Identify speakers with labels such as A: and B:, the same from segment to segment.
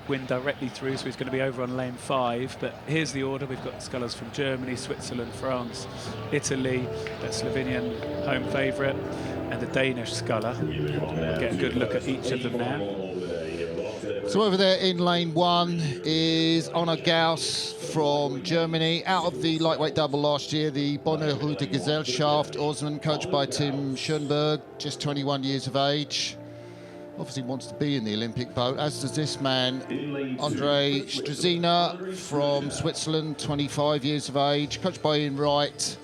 A: win directly through, so he's going to be over on lane 5. But here's the order. We've got scullers from Germany, Switzerland, France, Italy, the Slovenian home favourite, and the Danish sculler. We'll get a good look at each of them now.
B: So over there in lane 1 is Honor Gauss from Germany. Out of the lightweight double last year, the Bonner Rute Gesellschaft, Osman, coached by Tim Schoenberg, just 21 years of age. Obviously wants to be in the Olympic boat, as does this man, Andre Struzina from Switzerland, 25 years of age, coached by Ian Wright.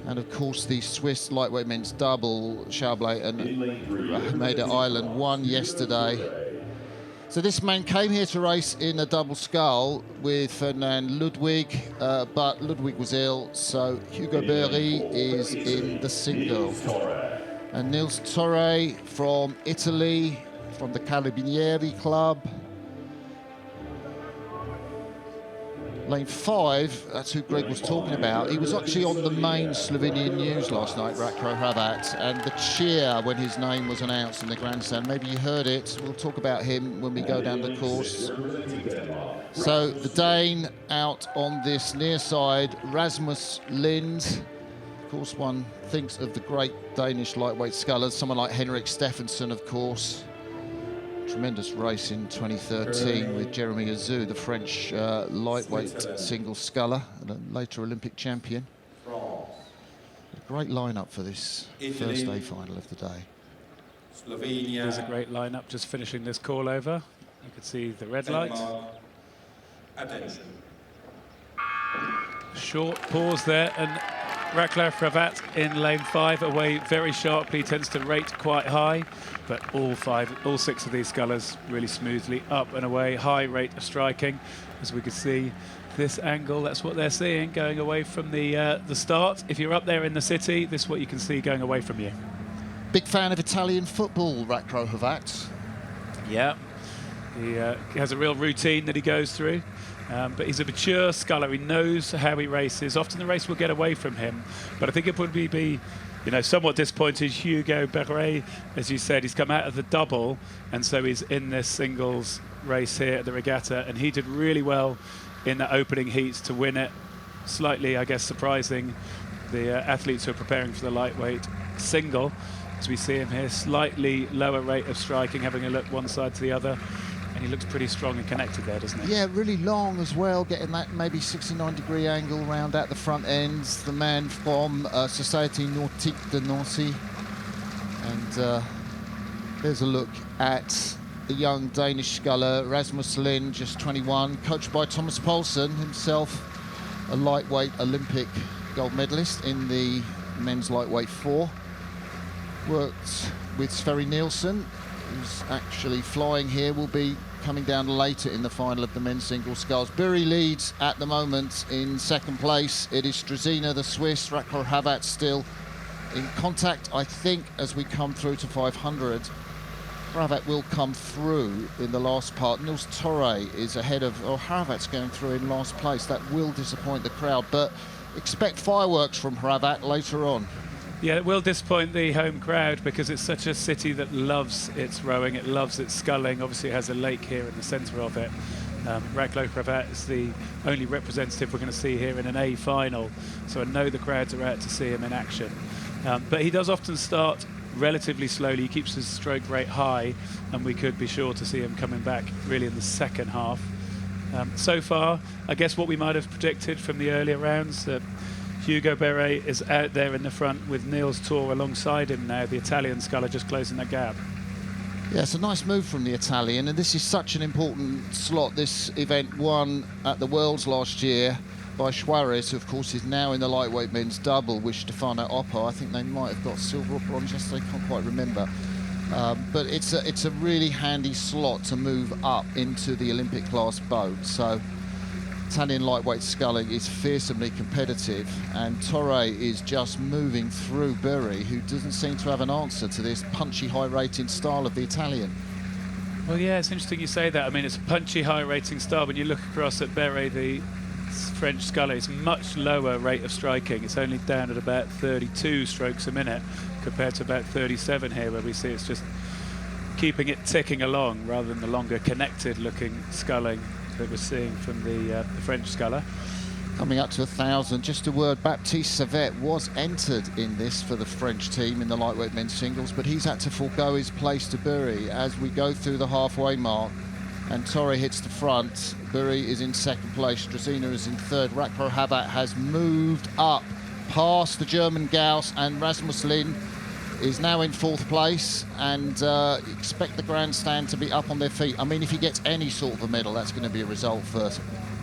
B: And of course the Swiss lightweight men's double, Schauble and Rahmeda Island, won yesterday. So this man came here to race in a double scull with Ferdinand Ludwig, but Ludwig was ill, so Hugo Berry is in the single. And Nils Torre from Italy, from the Carabinieri Club. Lane 5, that's who Greg was talking about. He was actually on the main Slovenian news last night, Ratko Hrvat, and the cheer when his name was announced in the grandstand. Maybe you heard it. We'll talk about him when we go down the course. So the Dane out on this near side, Rasmus Lind. Of course, one thinks of the great Danish lightweight scullers, someone like Henrik Steffensen, of course. Tremendous race in 2013 with Jeremy Azou, the French lightweight single sculler and a later Olympic champion. A great lineup for this first day final of the day.
A: Slovenia. There's a great lineup just finishing this call over. You can see the red light.
C: Attention.
A: Short pause there, and Ratko Hrvat in lane 5 away very sharply, tends to rate quite high, but all 6 of these scullers really smoothly up and away, high rate of striking. As we can see this angle, that's what they're seeing going away from the start. If you're up there in the city, this is what you can see going away from you.
B: Big fan of Italian football, Ratko Hrvat.
A: Yeah, he has a real routine that he goes through. But he's a mature sculler. He knows how he races. Often the race will get away from him. But I think it would be, somewhat disappointed. Hugo Berry, as you said, he's come out of the double, and so he's in this singles race here at the regatta, and he did really well in the opening heats to win it. Slightly, I guess, surprising the athletes who are preparing for the lightweight single. As we see him here, slightly lower rate of striking, having a look one side to the other. And he looks pretty strong and connected there, doesn't he?
B: Yeah, really long as well, getting that maybe 69-degree angle round at the front ends. The man from Société Nautique de Nancy. And there's a look at the young Danish sculler, Rasmus Lind, just 21, coached by Thomas Poulsen, himself a lightweight Olympic gold medalist in the men's lightweight 4. Worked with Sverre Nielsen, who's actually flying here, will be coming down later in the final of the men's single sculls. Berry leads at the moment in second place. It is Struzina, the Swiss. Ratko Hrvat still in contact, I think, as we come through to 500. Hrvat will come through in the last part. Nils Torre is ahead of, Hrvat's going through in last place. That will disappoint the crowd, but expect fireworks from Hrvat later on.
A: Yeah, it will disappoint the home crowd because it's such a city that loves its rowing, it loves its sculling. Obviously it has a lake here in the centre of it. Ratko Hrvat is the only representative we're going to see here in an A final, so I know the crowds are out to see him in action. But he does often start relatively slowly, he keeps his stroke rate high, and we could be sure to see him coming back really in the second half. So far, I guess what we might have predicted from the earlier rounds, Hugo Berry is out there in the front with Niels Torre alongside him now, the Italian sculler just closing the gap.
B: Yeah, it's a nice move from the Italian, and this is such an important slot. This event won at the Worlds last year by Suarez, who of course is now in the lightweight men's double with Stefano Oppo. I think they might have got silver or bronze yesterday, can't quite remember. But it's a really handy slot to move up into the Olympic class boat. So Italian lightweight sculling is fearsomely competitive, and Torre is just moving through Berry, who doesn't seem to have an answer to this punchy, high-rating style of the Italian.
A: Well, yeah, it's interesting you say that. I mean, it's a punchy, high-rating style. When you look across at Berry, the French sculler, it's much lower rate of striking. It's only down at about 32 strokes a minute compared to about 37 here, where we see it's just keeping it ticking along rather than the longer connected looking sculling that we're seeing from the French sculler.
B: Coming up to 1,000, just a word, Baptiste Savet was entered in this for the French team in the lightweight men's singles, but he's had to forego his place to Bury as we go through the halfway mark and Torre hits the front. Bury is in second place, Struzina is in third. Rakro Havat has moved up past the German Gauss, and Rasmus Lin is now in fourth place, and expect the grandstand to be up on their feet. I mean, if he gets any sort of a medal, that's going to be a result for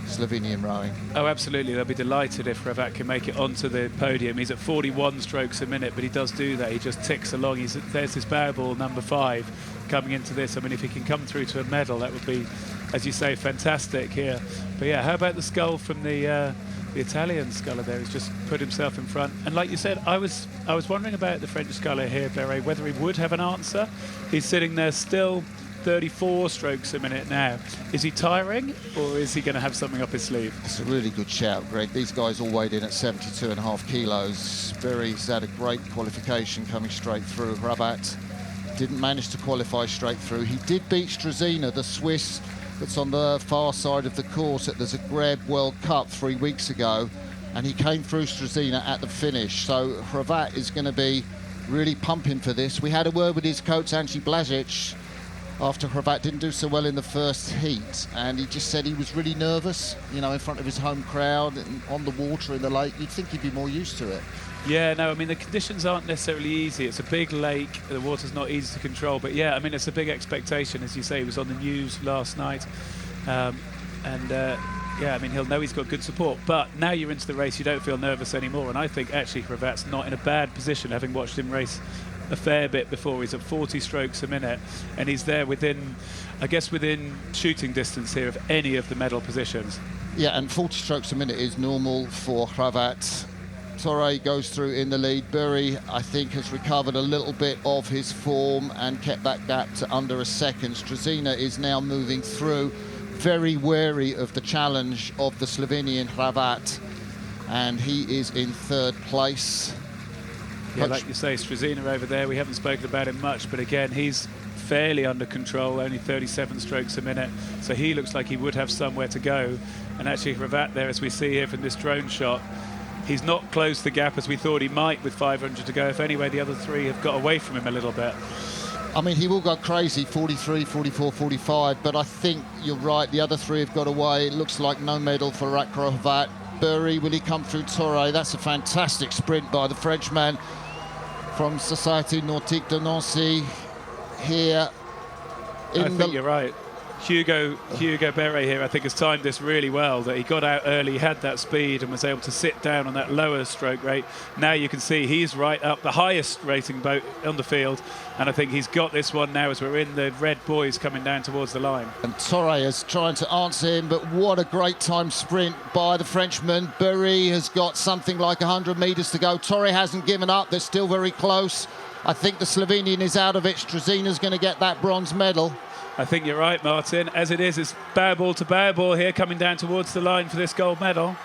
B: Slovenian rowing.
A: Oh, absolutely. They'll be delighted if Hrvat can make it onto the podium. He's at 41 strokes a minute, but he does do that. He just ticks along. There's his bow ball, number 5, coming into this. I mean, if he can come through to a medal, that would be, as you say, fantastic here. But yeah, how about the scull from the Italian sculler there? He's just put himself in front. And like you said, I was wondering about the French sculler here, Beret, whether he would have an answer. He's sitting there still 34 strokes a minute now. Is he tiring, or is he going to have something up his sleeve?
B: It's a really good shout, Greg. These guys all weighed in at 72.5 kilos. Bury's had a great qualification coming straight through. Hrvat didn't manage to qualify straight through. He did beat Struzina, the Swiss that's on the far side of the course at the Zagreb World Cup 3 weeks ago, and he came through Struzina at the finish. So Hrvat is going to be really pumping for this. We had a word with his coach, Anji Blažić, after Hrvat didn't do so well in the first heat, and he just said he was really nervous, you know, in front of his home crowd and on the water in the lake. You'd think he'd be more used to it.
A: Yeah, no, I mean, the conditions aren't necessarily easy. It's a big lake, the water's not easy to control, but yeah, I mean, it's a big expectation. As you say, he was on the news last night, yeah, I mean, he'll know he's got good support, but now you're into the race, you don't feel nervous anymore, and I think actually Hrvat's not in a bad position, having watched him race a fair bit before. He's at 40 strokes a minute, and he's there within, I guess, within shooting distance here of any of the medal positions.
B: Yeah, and 40 strokes a minute is normal for Hrvat. Torre goes through in the lead. Bury, I think, has recovered a little bit of his form and kept that gap to under a second. Struzina is now moving through, very wary of the challenge of the Slovenian Hrvat, and he is in third place.
A: Yeah, like you say, Struzina over there, we haven't spoken about him much, but again, he's fairly under control, only 37 strokes a minute, so he looks like he would have somewhere to go. And actually Hrvat there, as we see here from this drone shot, he's not closed the gap as we thought he might with 500 to go. If anyway, the other three have got away from him a little bit.
B: I mean, he will go crazy, 43, 44, 45, but I think you're right, the other three have got away. It looks like no medal for Rakro Hrvat. Bury, will he come through Torre? That's a fantastic sprint by the Frenchman from Société Nautique de Nancy here.
A: I think you're right. Hugo Beret here, I think, has timed this really well, that he got out early, had that speed and was able to sit down on that lower stroke rate. Now you can see he's right up the highest rating boat on the field, and I think he's got this one now as we're in the red buoys coming down towards the line. And
B: Torre is trying to answer him, but what a great time sprint by the Frenchman. Bury has got something like 100 metres to go. Torre hasn't given up, they're still very close. I think the Slovenian is out of it. Struzina's going to get that bronze medal.
A: I think you're right, Martin. As it is, it's bow ball to bow ball here, coming down towards the line for this gold medal.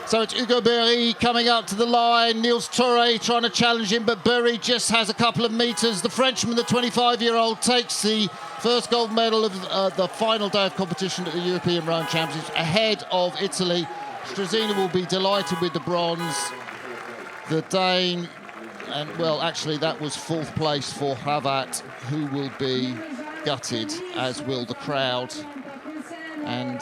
B: So it's Hugo Bury coming up to the line. Niels Torre trying to challenge him, but Bury just has a couple of metres. The Frenchman, the 25-year-old, takes the first gold medal of the final day of competition at the European Rowing Championships, ahead of Italy. Struzina will be delighted with the bronze. The Dane, and well, actually, that was fourth place for Hrvat, who will be gutted, as will the crowd. And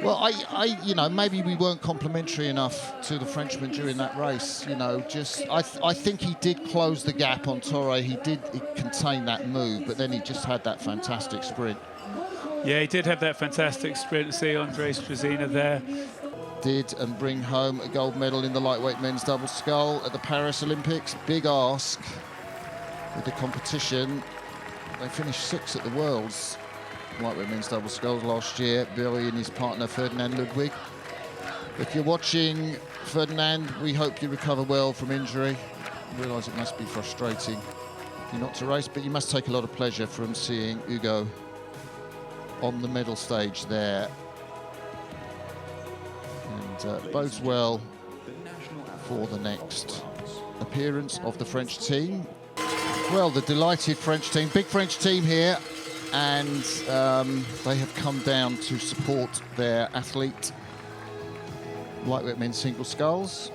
B: well, I you know, maybe we weren't complimentary enough to the Frenchman during that race. You know, just I think he did close the gap on Torre. He did contain that move, but then he just had that fantastic sprint.
A: Yeah, he did have that fantastic sprint. See Andre Struzina there.
B: Did and bring home a gold medal in the lightweight men's double scull at the Paris Olympics. Big ask with the competition. They finished 6th at the Worlds lightweight men's double sculls last year. Bury and his partner Ferdinand Ludwig. If you're watching, Ferdinand, we hope you recover well from injury. I realise it must be frustrating for you not to race, but you must take a lot of pleasure from seeing Hugo on the medal stage there. And bodes well for the next appearance of the French team. Well, the delighted French team, big French team here, and they have come down to support their athlete, lightweight men's single sculls.